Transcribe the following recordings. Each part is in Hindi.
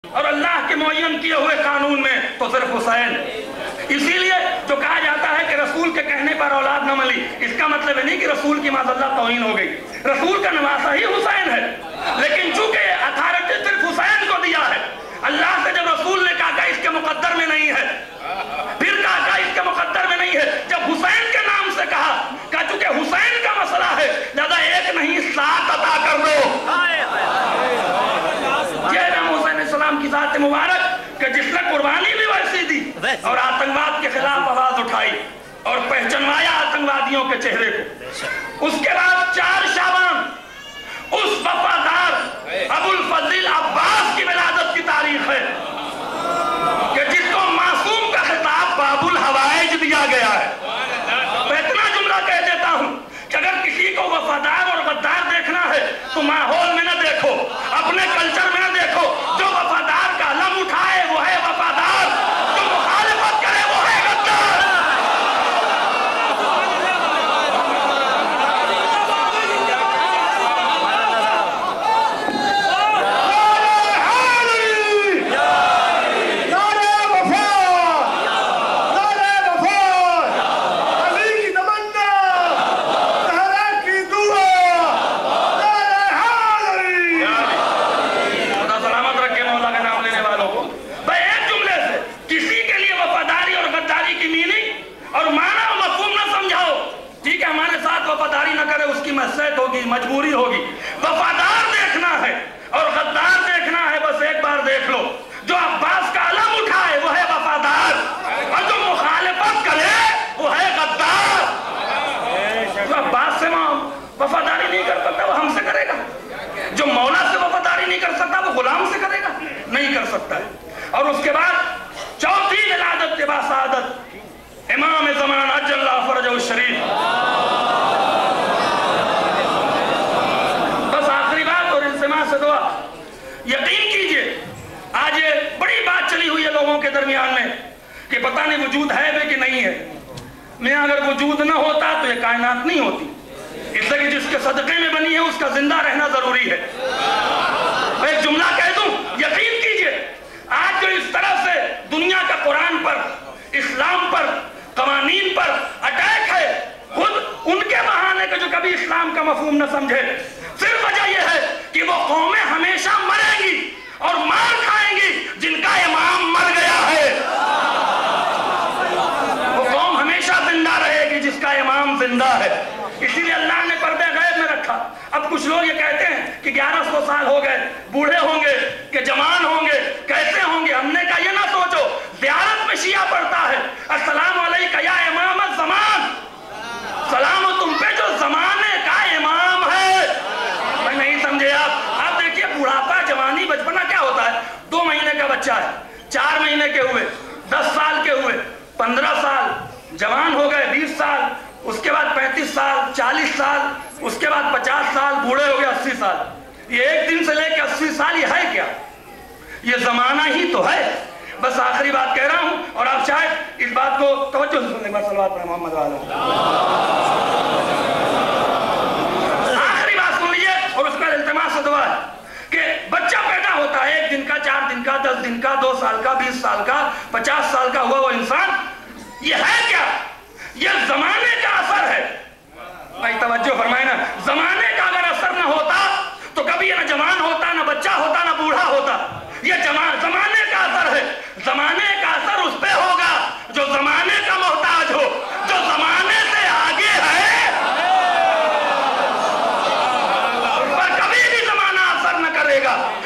और अल्लाह के मुअय्यन किए हुए कानून में तो सिर्फ हुसैन। इसीलिए जो कहा जाता है कि रसूल के कहने पर औलाद न मिली, इसका मतलब नहीं कि रसूल की माज़अल्लाह तौहीन हो गई। रसूल का नवासा ही हुसैन है, लेकिन चूंकि अथॉरिटी सिर्फ हुसैन को दिया है। अल्लाह से जब रसूल ने कहा इसके मुकद्दर में नहीं है, फिर कहा इसके मुकद्दर में नहीं है, जब हुसैन के नाम से कहा चूंकि हुसैन का मसला है ज्यादा एक नहीं 7 अता कर दो। इस्लाम की जात मुबारक कि जिसने कुर्बानी भी वैसी दी और आतंकवाद के खिलाफ आवाज उठाई और पहचानवाया आतंकवादियों के चेहरे को। उसके बाद 4 शाबान उस वफादार अबुल फजील अब्बास की विलादत की तारीख है कि जिसको मासूम का खिताब बाबुल हवाइज दिया गया है। मैं इतना जुमला कह देता हूं कि अगर किसी को वफादार और गद्दार देखना है तो माहौल में न देखो, अपने कल्चर में न देखो। जो वफादार का अलम उठाए वो है वफादार, जो मुखालिफत करे वो है गद्दार। होगी, मजबूरी होगी। वफादार देखना है और गद्दार देखना है, बस एक बार देख लो। जो अब्बास का अलम उठाए वो है वफादार और जो मुखालिफत करे वो है गद्दार। जो अब्बास से वफादारी नहीं कर सकता वो हमसे करेगा, जो मौला से वफादारी नहीं कर सकता वो गुलाम से करेगा, नहीं कर सकता है। और उसके बाद चौथी विलादत के बाद सादत इमाम ज़मान अज्जल फरजहु शरीफ। यकीन कीजिए आज ये बड़ी बात चली हुई है लोगों के दरमियान में कि पता नहीं वजूद है भी कि नहीं है। मैं अगर वजूद ना होता तो ये कायनात नहीं होती, इसलिए कि जिसके सदक़े में बनी है उसका जिंदा रहना जरूरी है। मैं एक जुमला कह दूं, यकीन कीजिए आज जो इस तरह से दुनिया का कुरान पर, इस्लाम पर, कवानीन पर अटैक है, खुद उनके बहाने के जो कभी इस्लाम का मफहूम न समझे। सिर्फ वजह यह है कि वो कौमें हमेशा मरेंगी और मार खाएंगी जिनका इमाम मर गया है। वो कौम हमेशा जिंदा रहेगी जिसका इमाम जिंदा है। इसीलिए अल्लाह ने पर्दे गैब में रखा। अब कुछ लोग ये कहते हैं कि 1100 साल हो गए, बूढ़े होंगे कि जवान होंगे, कैसे होंगे। हमने कहा ये ना सोचो, ज़ियारत में शिया पढ़ता है अस्सलाम अलैका या इमाम ज़मान, सलाम हो तुम पे जो जमाने का इमाम है। नहीं समझे आप देखिए बुढ़ापा, जवानी, बचपना क्या होता है। 2 महीने का बच्चा है, 4 महीने के हुए, 10 साल के हुए, 15 साल, जवान हो गए 20 साल, उसके बाद 35 साल, 40 साल, उसके बाद 50 साल, बूढ़े हो गए 80 साल। ये एक दिन से लेकर 80 साल ये है क्या? ये जमाना ही तो है। बस आखिरी बात कह रहा हूं और आप शायद इस बात को तवज्जो से सुनने पर मोहम्मद वाला कि बच्चा पैदा होता है 1 दिन का, 4 दिन का, 10 दिन का, 2 साल का, 20 साल का, 50 साल का हुआ वो इंसान। ये है क्या? ये जमाने का असर है। भाई तवज्जो फरमाए ना, जमाने का अगर असर ना होता तो कभी ये ना जवान होता, ना बच्चा होता, ना बूढ़ा होता। ये जमाने का असर है। जमाने का असर उस पे होगा जो जमाने का मोहताज हो, जो जमाने से आगे है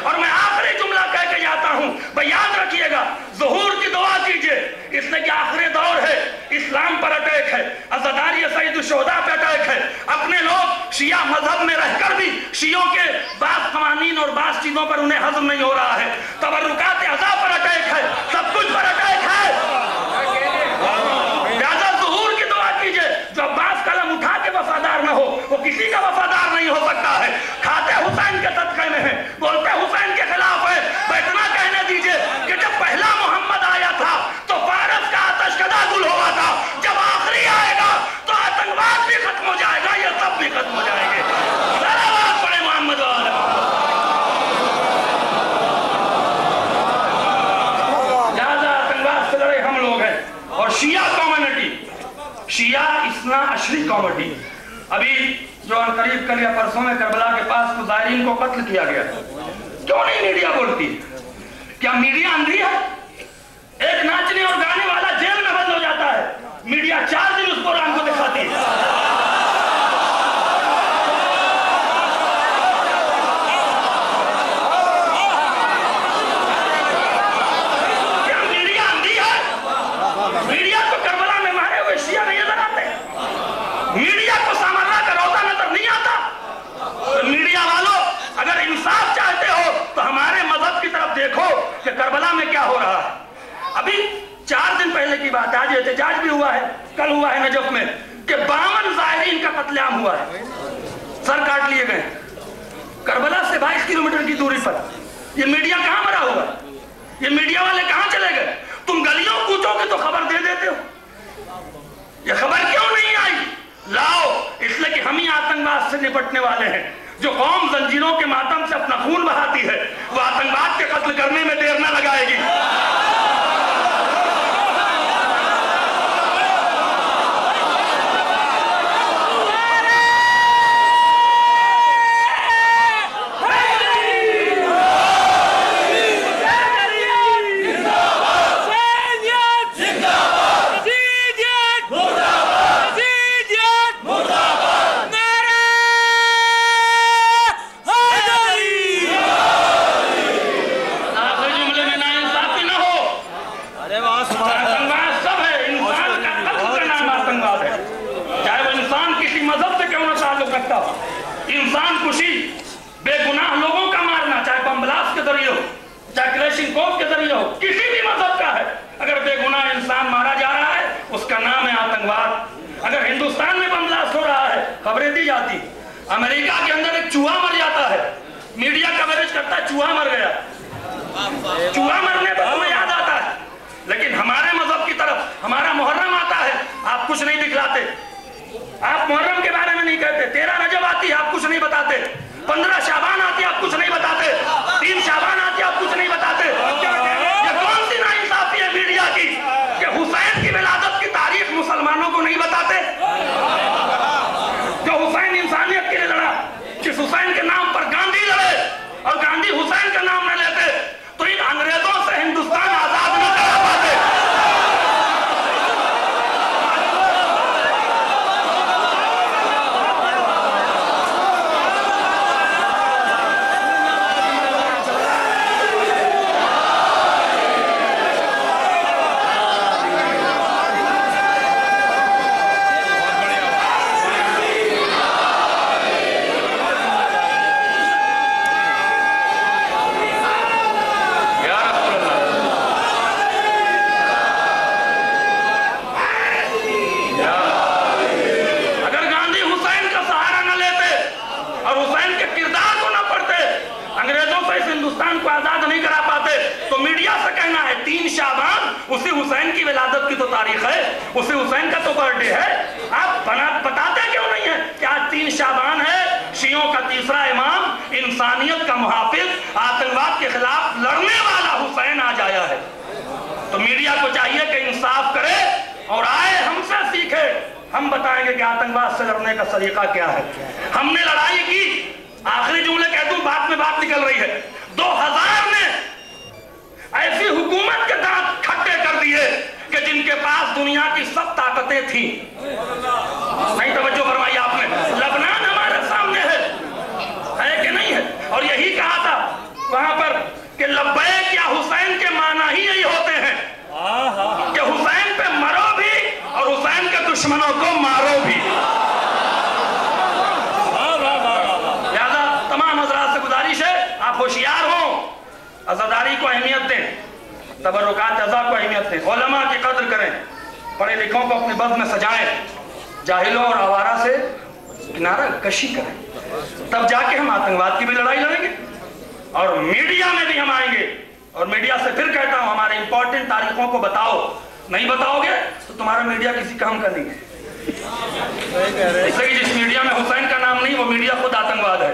और मैं आखिरी जुमला कह के जाता हूं, भाई याद रखिएगा, ज़ुहूर की दुआ कीजिए, इसलिए कि आखिरी दौर है, इस्लाम पर अटैक है, अज़दारी सईद शुहदा पे अटैक है। अपने लोग शिया मजहब में रहकर भी शियों के बात कवानीन और बात चीजों पर उन्हें हजम नहीं हो रहा है। तबर्रुकात अज़ा पर अटैक है, सब कुछ पर अटैक है। लिहाजा ज़ुहूर की दुआ कीजिए, जो अब्बास कलम उठा के वफादार न हो वो किसी का वफादार नहीं हो सकता है। खाते हुसैन के सदक़े में है, बोलते हुसैन के खिलाफ है। तो इतना कहने दीजिए कि जब पहला मोहम्मद आया था तो फारस का आतशकदा गुल हुआ था, जब आखिरी आएगा तो आतंकवाद भी खत्म हो जाएगा, ये सब भी खत्म हो जाएंगे। सलावत पढ़े मोहम्मद वाले। और शिया कम्युनिटी, शिया इस्ना अशरी कम्युनिटी। अभी जो करीब कल या परसों में करबला के पास मुजाहिरीन को कत्ल किया गया, क्यों नहीं मीडिया बोलती? क्या मीडिया अंधी है? एक नाचने और गाने वाला जेल में बंद हो जाता है, मीडिया 4 दिन उसको राम को दिखाती है। मीडिया को करबला में मारे हुए शिया नहीं नजर आते, मीडिया को सामर्रा का रोजा नजर नहीं आता। तो मीडिया वालों, अगर इंसाफ चाहते हो तो हमारे मजहब की तरफ देखो कि करबला में क्या हो रहा है। अभी 4 दिन पहले की बात है, आज एहतजाज भी हुआ है, कल हुआ है नजफ में कि 52 ज़ायरीन का कत्लेआम हुआ है, सर काट लिए गए करबला से 22 किलोमीटर की दूरी पर। ये मीडिया कहां मरा हुआ? ये मीडिया वाले कहां चले गए? तुम गलियों पूछोगे तो खबर दे देते हो, ये खबर क्यों नहीं आई? लाओ, इसलिए कि हम ही आतंकवाद से निपटने वाले हैं। जो कौम जंजीरों के मातम से अपना खून बहाती है, वो आतंकवाद के कत्ल करने में देर न लगाएगी। इंसान खुशी, बेगुनाह लोगों का मारना, चाहे बम ब्लास्ट के जरिए हो, चाहे क्लैशिंकोव के जरिए हो, किसी भी मजहब का है, अगर बेगुनाह इंसान मारा जा रहा है उसका नाम है आतंकवाद। अगर हिंदुस्तान में बम ब्लास्ट हो रहा है, खबरें दी जाती, अमेरिका के अंदर एक चूहा मर जाता है, मीडिया कवरेज करता है चूहा मर गया, चूहा मरने पर तुम्हें याद आता है। लेकिन हमारे मजहब की तरफ हमारा मुहर्रम आता है, आप कुछ नहीं दिखलाते, आप मुहर्रम के बारे में नहीं कहते, 13 रजब आती है आप कुछ नहीं बताते, 15 शाबान आती है आप कुछ नहीं बताते, 3 शाबान आती है आप कुछ नहीं बताते। ये कौन सी नाइंसाफी है मीडिया की कि हुसैन की विलादत की तारीख मुसलमानों को नहीं बताते? जो हुसैन इंसानियत के लिए लड़ा, जिस हुसैन के नाम पर गांधी लड़े और गांधी हुसैन का नाम न लेते तो इन अंग्रेजों से हिंदुस्तान आजाद न करा पाते। उसी हुसैन की विलादत की तो तारीख है, उसी हुसैन का तो बर्थडे है, आप बताते क्यों नहीं है कि आज 3 शाबान है, शियों का तीसरा इमाम, इंसानियत का मुहाफिज, आतंकवाद के खिलाफ लड़ने वाला हुसैन आज आया है। तो मीडिया को चाहिए कि इंसाफ करे और आए हमसे सीखे, हम बताएंगे कि आतंकवाद से लड़ने का तरीका क्या है। हमने लड़ाई की, आखिरी जुमले कह दूं, बात में बात निकल रही है, 2000 में ऐसी हुकूमत के दांत खट्टे कर दिए कि जिनके पास दुनिया की सब ताकतें थी। नहीं तवज्जो फरमाई आपने, लबनान हमारे सामने है कि नहीं है? और यही कहा था वहां पर कि लब्बैक या हुसैन के माना ही यही होते हैं कि हुसैन पे मरो भी और हुसैन के दुश्मनों को मारो भी। लिहाजा तमाम हजरात से गुजारिश है, आप होशियार हो, अज़ादारी को अहमियत दें, तबर्रुकात अज़ा को अहमियत दें, उलमा की कदर करें, पढ़े लिखों को अपने बज़्म में सजाएं, जाहिलों और आवारा से किनारा कशी करें, तब जाके हम आतंकवाद की भी लड़ाई लड़ेंगे और मीडिया में भी हम आएंगे। और मीडिया से फिर कहता हूं, हमारे इंपॉर्टेंट तारीखों को बताओ, नहीं बताओगे तो तुम्हारा मीडिया किसी काम का नहीं है। इसलिए जिस मीडिया में हुसैन का नाम नहीं, वो मीडिया खुद आतंकवाद है।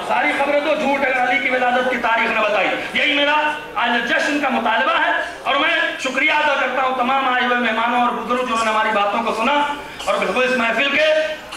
सारी खबरें तो झूठ है, अली की विलादत की तारीख ने बताई। यही मेरा आज जश्न का मुतालबा है और मैं शुक्रिया अदा करता हूँ तमाम आए हुए मेहमानों और बुजुर्ग जिन्होंने हमारी बातों को सुना और बिल्कुल इस महफिल के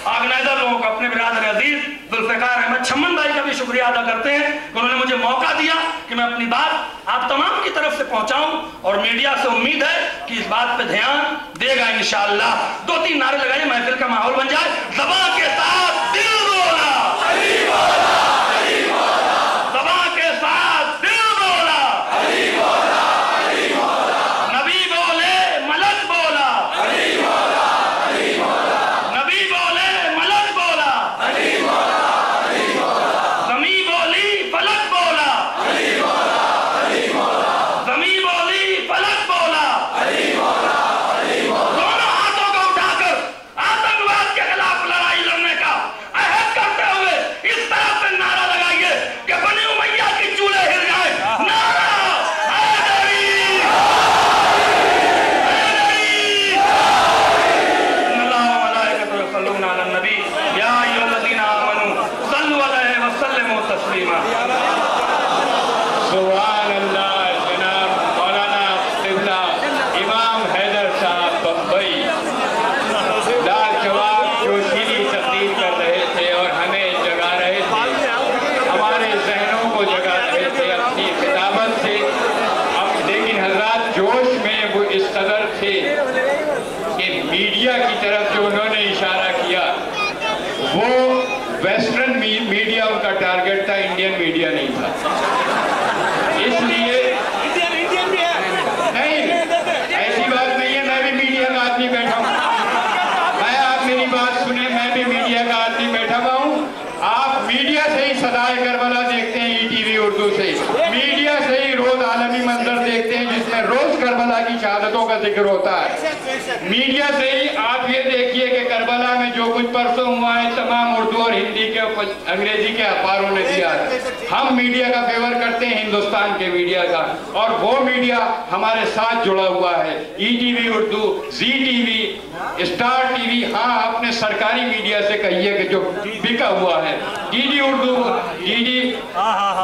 ऑर्गेनाइजर लोगों को, अपने बिरादर अजीज जुल्फ़िकार अहमद छम्मन भाई का भी शुक्रिया अदा करते हैं कि उन्होंने मुझे मौका दिया कि मैं अपनी बात आप तमाम की तरफ से पहुंचाऊं और मीडिया से उम्मीद है कि इस बात पे ध्यान देगा इंशाअल्लाह। 2-3 नारे लगाइए, महफिल का माहौल बन जाए। ज़बां के साथ दिल बोला, अली बोला, अली बोला। ज़बां के साथ दिल बोला, अली बोला, अली बोला। नबी बोले मलक बोला, अली बोला, अली बोला। नबी बोले मलक बोला, अली बोला, अली बोला। ज़मी बोली फलक बोला, अली बोला, अली बोला। ज़मी बोली फलक बोला, अली बोला, अली बोला। दोनों हाथों को उठाकर आतंकवाद के खिलाफ लड़ाई लड़ने का अहद करते हुए इस तरह से नारा लगाइए कि बनी उमैया की चूल्हे हिल जाए। नारा हैदरी, हैदरी। अल्लाह व मलाइकतुहु यसल्लूना अलन नबी या अय्युहल्लज़ीना आमनू सल्लु अलैहि व सल्लिमू तस्लीमा। सुभान अल्लाह। जनाब मौलाना क़िबला इमाम हैदर साहब बम्बई लाजवाब जोशीली तकरीर कर रहे थे और हमें जगा रहे थे, हमारे जहनों को जगा रहे थे अपनी खिताबत से। अब लेकिन हजरात जोश में वो इस कदर थे कि मीडिया की तरफ जो उन्होंने इशारा किया वो वेस्टर्न मीडिया उनका टारगेट था, इंडियन मीडिया नहीं था। इसलिए इंडियन भी है नहीं, ऐसी बात नहीं है। मैं भी मीडिया का आदमी बैठा हूँ, मैं आप मेरी बात सुने, मैं भी मीडिया का आदमी बैठा हुआ हूँ। आप मीडिया से ही सदाए करबला देखते हैं, ईटीवी उर्दू से, मीडिया से ही रोज आलमी मंजर देखते हैं जिसमें रोज करबला की शहादतों का जिक्र होता है। मीडिया से ही आप ये देखिए कि करबला में जो कुछ परसों हुआ है तमाम उर्दू और हिंदी के अंग्रेजी के अखबारों ने दिया है। हम मीडिया का फेवर करते हैं, हिंदुस्तान के मीडिया का, और वो मीडिया हमारे साथ जुड़ा हुआ है। ईटीवी उर्दू, जी टीवी, स्टार टीवी, हाँ अपने सरकारी मीडिया से कहिए कि जो बिका हुआ है। डीडी उर्दू, डीडी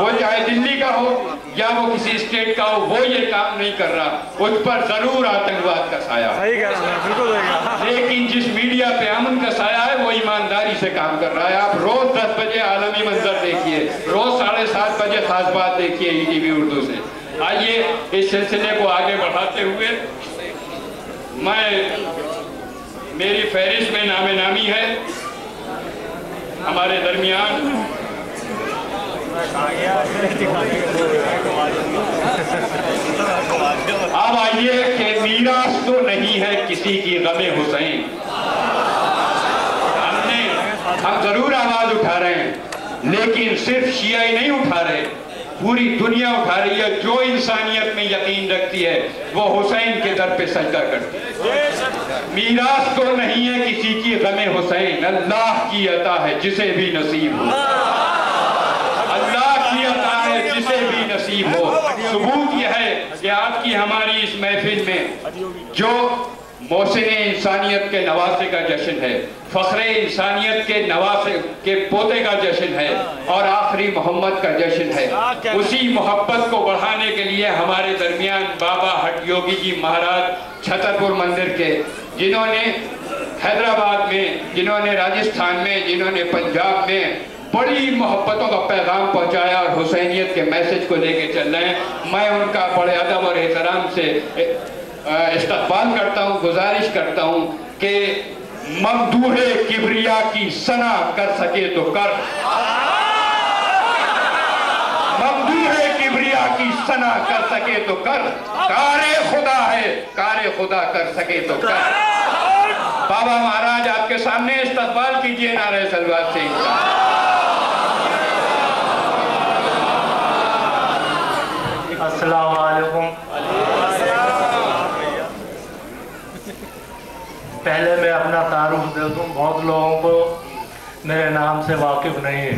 वो चाहे दिल्ली का हो या वो किसी स्टेट का हो, वो ये काम नहीं कर रहा, उस पर जरूर आतंकवाद का साया है। लेकिन जिस मीडिया पे अमन का साया है वो ईमानदारी से काम कर रहा है। आप रोज 10 बजे आलमी मंजर देखिए, रोज 7:30 बजे खास बात देखिए ईटीवी उर्दू से। आइए इस सिलसिले को आगे बढ़ाते हुए मेरी फहरिस्त में नामे नामी है हमारे दरमियान अब आइए कि मीरास तो नहीं है किसी की गमे हुसैन। हम जरूर आवाज उठा रहे हैं, लेकिन सिर्फ शिया ही नहीं उठा रहे, पूरी दुनिया उठा रही है। जो इंसानियत में यकीन रखती है वो हुसैन के दर पे सजदा करती है। मीरास तो नहीं है किसी की गमे हुसैन, अल्लाह की अता है जिसे भी नसीब हो, अल्लाह की अता है जिसे भी नसीब हो। सबूत यह है कि आपकी हमारी इस महफिल में जो मोहसिन इंसानियत के नवासे का जश्न है, फख्रे इंसानियत के नवासे के पोते का जश्न है और आखिरी मोहम्मद का जश्न है, उसी मोहब्बत को बढ़ाने के लिए हमारे दरमियान बाबा हट योगी जी महाराज छतरपुर मंदिर के, जिन्होंने हैदराबाद में, जिन्होंने राजस्थान में, जिन्होंने पंजाब में बड़ी मोहब्बतों का पैगाम पहुंचाया और हुसैनियत के मैसेज को लेके चल रहे हैं। मैं उनका बड़े अदब और एहतराम से इस्तकबाल करता हूँ, गुजारिश करता हूँ कि ममदूहे किबरिया की सना कर सके तो कर, ममदूहे किबरिया की सना कर सके तो कर, कारे खुदा है कारे खुदा कर सके तो कर। बाबा महाराज आपके सामने इस्तकबाल कीजिए नारे सलवात से। अस्सलाम वालेकुम। पहले मैं अपना तारुफ दे दूं, बहुत लोगों को मेरे नाम से वाकिफ नहीं है।